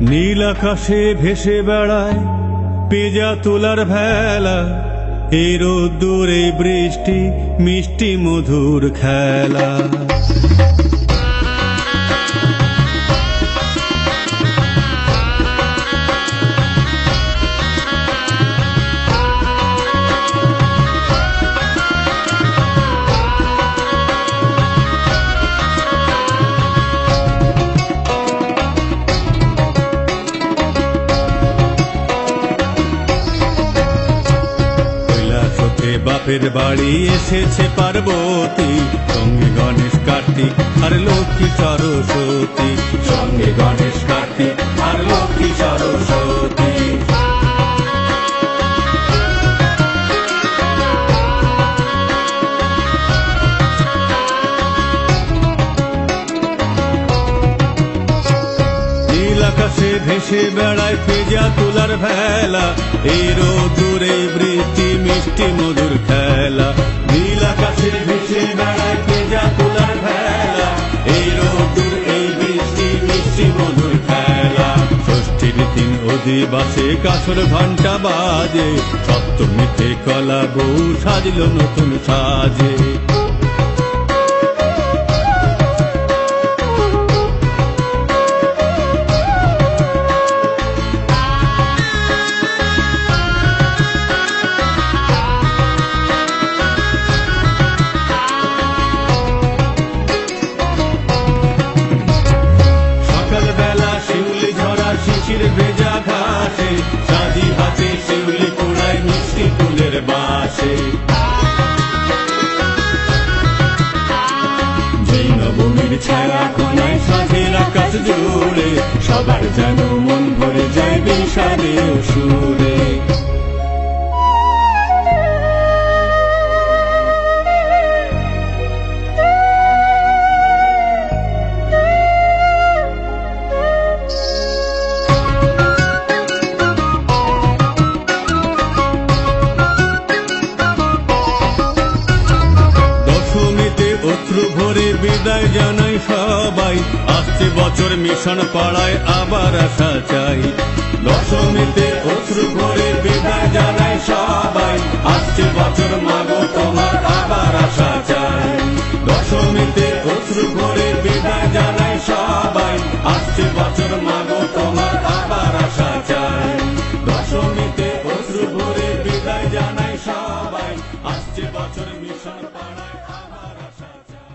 নীল আকাশে ভেসে বেড়ায় পেজা তোলার ভেলা, এই রোদ্দুর এই বৃষ্টি মিষ্টি মধুর খেলা। বাপের বাড়ি এসেছে পার্বতী, সঙ্গে গণেশ কার্তিক আর লক্ষ্মী সরস্বতী, সঙ্গে গণেশ কার্তিক আর লক্ষ্মী সরস্বতী। নীল আকাশে ভেসে বেড়ায় পেজা তোলার ভেলা, এই রোদ্দুর এই বৃষ্টি মিষ্টি মধুর খেলা। নীল আকাশে ভেসে বেড়ায় পেজা তোলার ভেলা, এই রোদ্দুর এই বৃষ্টি মিষ্টি মধুর খেলা। ষষ্ঠীর দিন অধিবাসে কাসর ঘণ্টা বাজে, সপ্তমীতে কলা বউ সাজল নতুন সাজে। শিশির ভেজা ঘাসে সাজি হাতে শিউলি কুড়ায় মিষ্টি ফুলের বাসে। যেই নবমীর ছায়া কোনায় সাঁঝের আকাশ জুড়ে, সবার যেন মন ভরে যায় বিষাদে ও সুরে। অশ্রু ভরে বিদায় জানাই সবাই, আসছে বছর মিশন পাড়ায় আবার আশা চাই। দশমীতে অশ্রু ভরে বিদায় জানাই সবাই, আসছে বছর মাগো তোমার আবার আশা চাই। দশমীতে অশ্রু